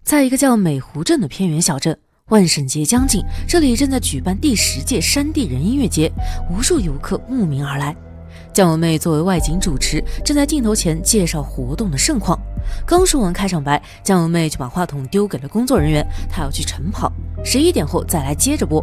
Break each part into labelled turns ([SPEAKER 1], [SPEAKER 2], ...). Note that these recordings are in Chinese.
[SPEAKER 1] 在一个叫美湖镇的偏远小镇，万圣节将近，这里正在举办第10届山地人音乐节，无数游客慕名而来。酱油妹作为外景主持，正在镜头前介绍活动的盛况。刚说完开场白，酱油妹就把话筒丢给了工作人员，她要去晨跑，11点后再来接着播。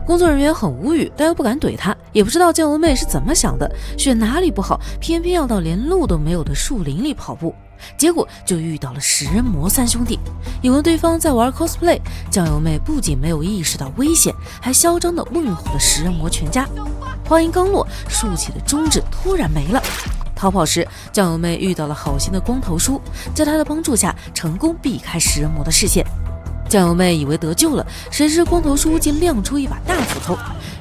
[SPEAKER 1] 工作人员很无语，但又不敢怼她，也不知道酱油妹是怎么想的，选哪里不好，偏偏要到连路都没有的树林里跑步。结果就遇到了食人魔三兄弟，以为对方在玩 cosplay， 酱油妹不仅没有意识到危险，还嚣张地问候了食人魔全家。话音刚落，竖起的中指突然没了。逃跑时，酱油妹遇到了好心的光头叔，在他的帮助下成功避开食人魔的视线。酱油妹以为得救了，谁知光头叔竟亮出一把大斧头，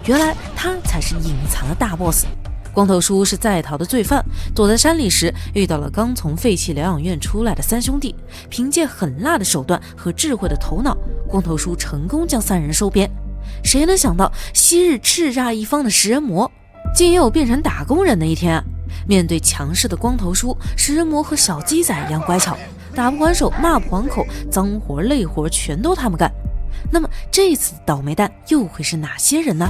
[SPEAKER 1] 原来他才是隐藏的大 boss。光头叔是在逃的罪犯，躲在山里时遇到了刚从废弃疗养院出来的三兄弟，凭借狠辣的手段和智慧的头脑，光头叔成功将3人收编。谁能想到昔日叱咤一方的食人魔，竟也有变成打工人的一天啊！面对强势的光头叔，食人魔和小鸡仔一样乖巧，打不还手，骂不还口，脏活累活全都他们干。那么这次的倒霉蛋又会是哪些人呢？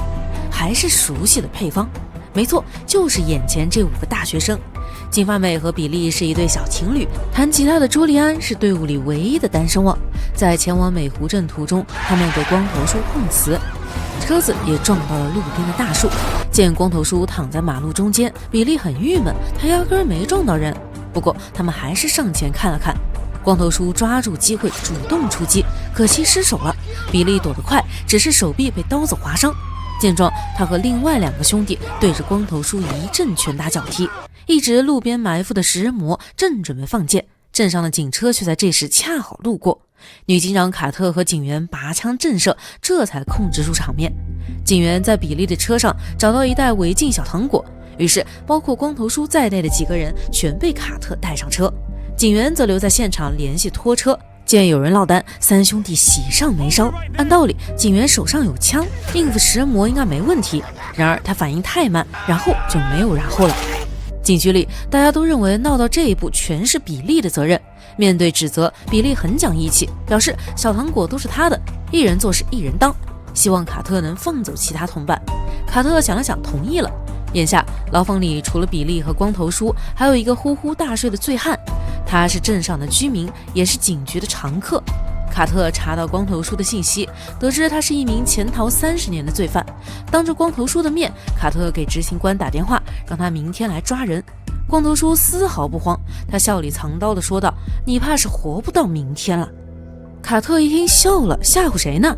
[SPEAKER 1] 还是熟悉的配方，没错，就是眼前这5个大学生。金发妹和比利是一对小情侣，弹吉他的朱利安是队伍里唯一的单身汪。在前往美湖镇途中，他们被光头叔碰瓷，车子也撞到了路边的大树。见光头叔躺在马路中间，比利很郁闷，他压根没撞到人。不过他们还是上前看了看。光头叔抓住机会主动出击，可惜失手了。比利躲得快，只是手臂被刀子划伤。见状，他和另外2个兄弟对着光头叔一阵拳打脚踢。一直路边埋伏的食人魔正准备放箭，镇上的警车却在这时恰好路过。女警长卡特和警员拔枪震慑，这才控制住场面。警员在比利的车上找到一袋违禁小糖果，于是包括光头叔在内的几个人全被卡特带上车。警员则留在现场联系拖车。见有人落单，3兄弟喜上眉梢。按道理，警员手上有枪，应付食人魔应该没问题。然而他反应太慢，然后就没有然后了。警局里，大家都认为闹到这一步全是比利的责任。面对指责，比利很讲义气，表示小糖果都是他的，一人做事一人当，希望卡特能放走其他同伴。卡特想了想，同意了。眼下牢房里除了比利和光头叔，还有一个呼呼大睡的醉汉，他是镇上的居民，也是警局的常客。卡特查到光头叔的信息，得知他是一名潜逃30年的罪犯。当着光头叔的面，卡特给执行官打电话，让他明天来抓人。光头叔丝毫不慌，他笑里藏刀的说道：“你怕是活不到明天了。”卡特一听笑了，吓唬谁呢？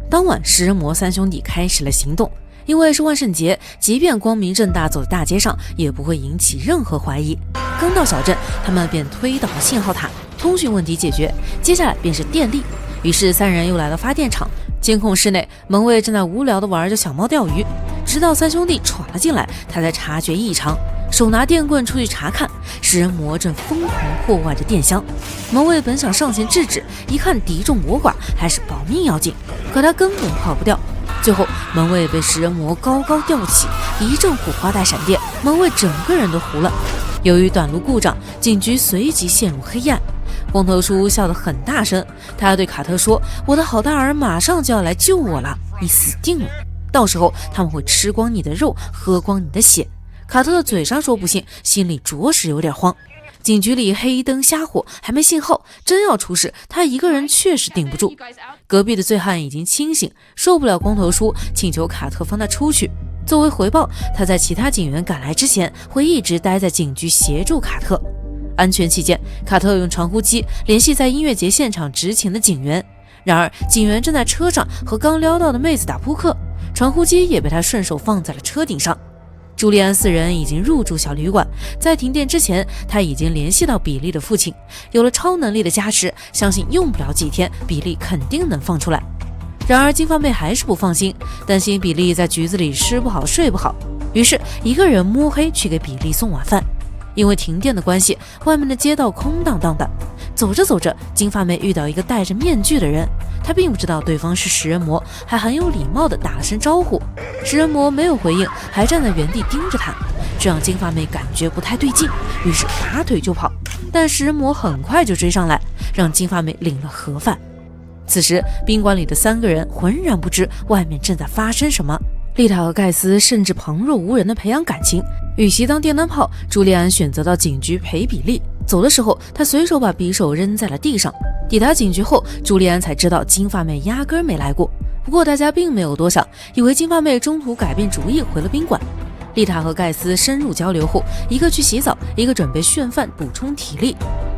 [SPEAKER 1] 当晚，食人魔3兄弟开始了行动。因为是万圣节，即便光明正大走在大街上，也不会引起任何怀疑。刚到小镇，他们便推倒了信号塔，通讯问题解决。接下来便是电力，于是3人又来到发电厂。监控室内，门卫正在无聊地玩着小猫钓鱼，直到3兄弟闯了进来，他才察觉异常，手拿电棍出去查看，食人魔正疯狂破坏着电箱。门卫本想上前制止，一看敌众我寡，还是保命要紧，可他根本跑不掉。最后，门卫被食人魔高高吊起，一阵火花带闪电，门卫整个人都糊了。由于短路故障，警局随即陷入黑暗。光头叔笑得很大声，他对卡特说：“我的好大儿马上就要来救我了，你死定了！到时候他们会吃光你的肉，喝光你的血。”卡特嘴上说不信，心里着实有点慌。警局里黑灯瞎火，还没信号，真要出事，他一个人确实顶不住。隔壁的醉汉已经清醒，受不了光头叔，请求卡特放他出去。作为回报，他在其他警员赶来之前，会一直待在警局协助卡特。安全起见，卡特用传呼机联系在音乐节现场执勤的警员。然而，警员正在车上和刚撩到的妹子打扑克，传呼机也被他顺手放在了车顶上。朱利安4人已经入住小旅馆，在停电之前，他已经联系到比利的父亲，有了超能力的加持，相信用不了几天，比利肯定能放出来。然而金发妹还是不放心，担心比利在局子里吃不好睡不好，于是一个人摸黑去给比利送晚饭。因为停电的关系，外面的街道空荡荡的。走着走着，金发妹遇到一个戴着面具的人，她并不知道对方是食人魔，还很有礼貌地打了声招呼。食人魔没有回应，还站在原地盯着她，这让金发妹感觉不太对劲，于是拔腿就跑。但食人魔很快就追上来，让金发妹领了盒饭。此时宾馆里的3个人浑然不知外面正在发生什么。丽塔和盖斯甚至旁若无人地培养感情，与其当电灯泡，朱利安选择到警局陪比利。走的时候，他随手把匕首扔在了地上。抵达警局后，朱利安才知道金发妹压根没来过。不过大家并没有多想，以为金发妹中途改变主意回了宾馆。丽塔和盖斯深入交流后，一个去洗澡，一个准备炫饭补充体力。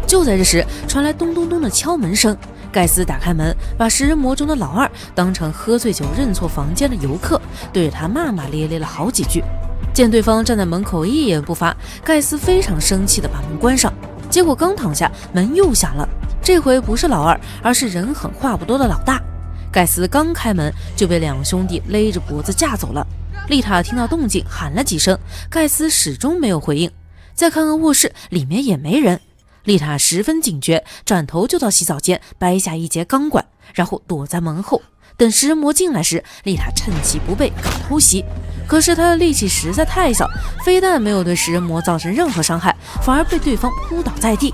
[SPEAKER 1] 就在这时，传来咚咚咚的敲门声。盖斯打开门，把食人魔中的老二当成喝醉酒认错房间的游客，对着他骂骂咧咧了好几句。见对方站在门口一言不发，盖斯非常生气地把门关上。结果刚躺下，门又响了，这回不是老二，而是人狠话不多的老大。盖斯刚开门就被2兄弟勒着脖子架走了。丽塔听到动静喊了几声，盖斯始终没有回应。再看看卧室，里面也没人。丽塔十分警觉，转头就到洗澡间掰下一截钢管，然后躲在门后。等食人魔进来时，丽塔趁其不备搞偷袭，可是她的力气实在太小，非但没有对食人魔造成任何伤害，反而被对方扑倒在地。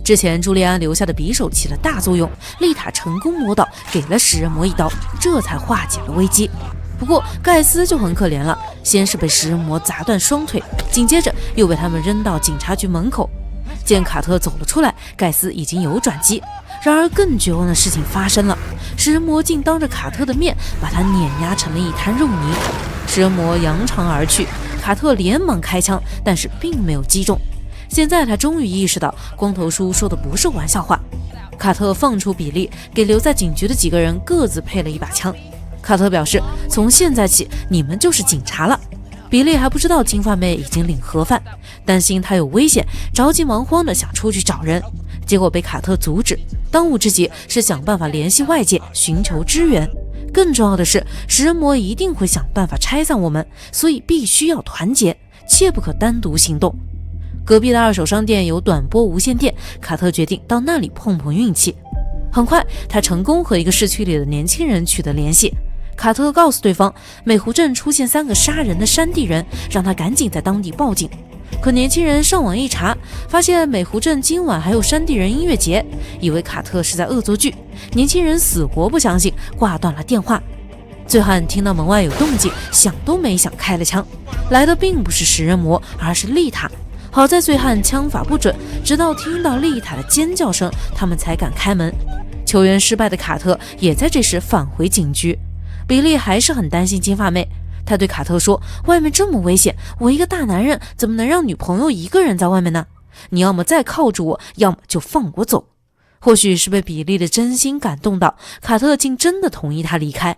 [SPEAKER 1] 之前朱利安留下的匕首起了大作用，丽塔成功摸到，给了食人魔一刀，这才化解了危机。不过盖斯就很可怜了，先是被食人魔砸断双腿，紧接着又被他们扔到警察局门口。见卡特走了出来，盖斯已经有转机。然而更绝望的事情发生了，食人魔竟当着卡特的面把他碾压成了一滩肉泥。食人魔扬长而去，卡特连忙开枪，但是并没有击中。现在他终于意识到光头叔说的不是玩笑话。卡特放出比利，给留在警局的几个人各自配了一把枪。卡特表示，从现在起你们就是警察了。比利还不知道金发妹已经领盒饭，担心她有危险，着急忙慌地想出去找人，结果被卡特阻止。当务之急是想办法联系外界，寻求支援。更重要的是，食人魔一定会想办法拆散我们，所以必须要团结，切不可单独行动。隔壁的二手商店有短波无线电，卡特决定到那里碰碰运气。很快，他成功和一个市区里的年轻人取得联系。卡特告诉对方，美湖镇出现3个杀人的山地人，让他赶紧在当地报警。可年轻人上网一查，发现美湖镇今晚还有山地人音乐节，以为卡特是在恶作剧。年轻人死活不相信，挂断了电话。醉汉听到门外有动静，想都没想开了枪。来的并不是食人魔，而是丽塔。好在醉汉枪法不准，直到听到丽塔的尖叫声，他们才敢开门。求援失败的卡特也在这时返回警局。比利还是很担心金发妹，他对卡特说，外面这么危险，我一个大男人怎么能让女朋友一个人在外面呢？你要么再铐住我，要么就放我走。或许是被比利的真心感动到，卡特竟真的同意他离开。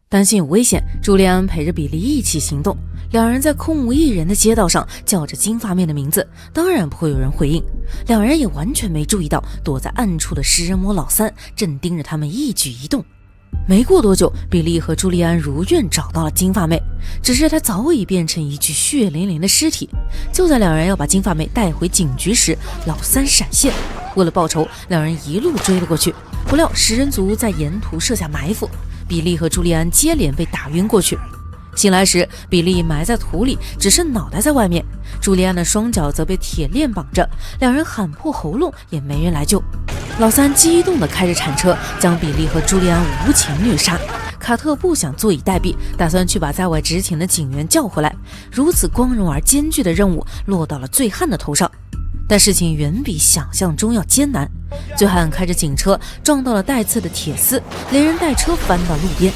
[SPEAKER 1] 担心有危险，朱利安陪着比利一起行动。2人在空无一人的街道上叫着金发妹的名字，当然不会有人回应。2人也完全没注意到躲在暗处的食人魔老三正盯着他们一举一动。没过多久，比利和朱利安如愿找到了金发妹，只是她早已变成一具血淋淋的尸体。就在2人要把金发妹带回警局时，老三闪现，为了报仇，2人一路追了过去。不料食人族在沿途设下埋伏，比利和朱利安接连被打晕过去。醒来时，比利埋在土里，只剩脑袋在外面，朱利安的双脚则被铁链绑着，2人喊破喉咙也没人来救。老三激动地开着铲车，将比利和朱利安无情虐杀。卡特不想坐以待毙，打算去把在外执勤的警员叫回来。如此光荣而艰巨的任务落到了醉汉的头上，但事情远比想象中要艰难。醉汉开着警车撞到了带刺的铁丝，连人带车翻到路边。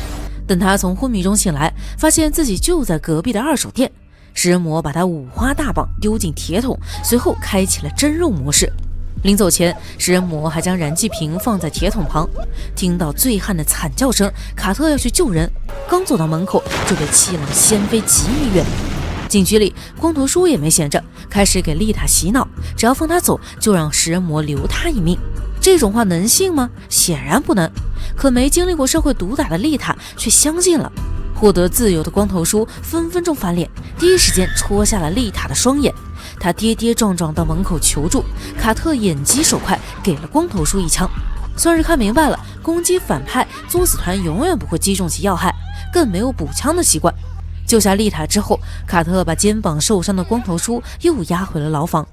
[SPEAKER 1] 等他从昏迷中醒来，发现自己就在隔壁的二手店。食人魔把他五花大绑丢进铁桶，随后开启了蒸肉模式。临走前，食人魔还将燃气瓶放在铁桶旁。听到醉汉的惨叫声，卡特要去救人，刚走到门口就被气浪掀飞几米远。警局里，光头叔也没闲着，开始给丽塔洗脑，只要放他走，就让食人魔留他一命。这种话能信吗？显然不能。可没经历过社会毒打的丽塔却相信了。获得自由的光头叔分分钟翻脸，第一时间戳下了丽塔的双眼。他跌跌撞撞到门口求助，卡特眼疾手快，给了光头叔一枪。算是看明白了，攻击反派作死团永远不会击中其要害，更没有补枪的习惯。救下丽塔之后，卡特把肩膀受伤的光头叔又押回了牢房。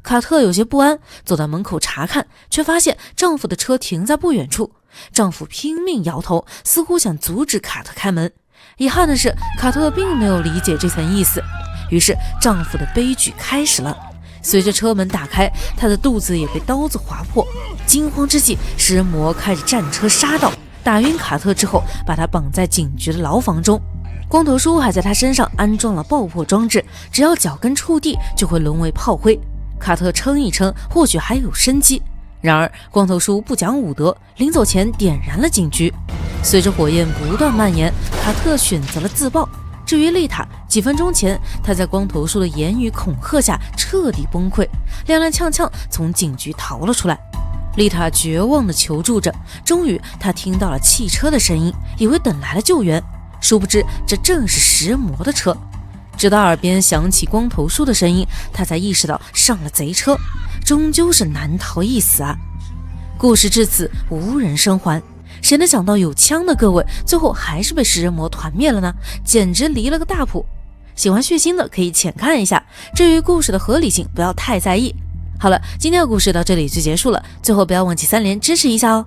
[SPEAKER 1] 卡特有些不安，走到门口查看，却发现丈夫的车停在不远处。丈夫拼命摇头，似乎想阻止卡特开门。遗憾的是，卡特并没有理解这层意思，于是丈夫的悲剧开始了。随着车门打开，他的肚子也被刀子划破。惊慌之际，食人魔开着战车杀到，打晕卡特之后，把他绑在警局的牢房中。光头叔还在他身上安装了爆破装置，只要脚跟触地就会沦为炮灰。卡特撑一撑，或许还有生机。然而光头叔不讲武德，临走前点燃了警局。随着火焰不断蔓延，卡特选择了自爆。至于丽塔，几分钟前她在光头叔的言语恐吓下彻底崩溃，踉踉跄跄从警局逃了出来。丽塔绝望地求助着，终于她听到了汽车的声音，以为等来了救援，殊不知这正是食人魔的车。直到耳边响起光头叔的声音，她才意识到上了贼车，终究是难逃一死啊！故事至此无人生还，谁能想到有枪的各位最后还是被食人魔团灭了呢？简直离了个大谱。喜欢血腥的可以浅看一下，至于故事的合理性不要太在意。好了，今天的故事到这里就结束了，最后不要忘记3连支持一下哦。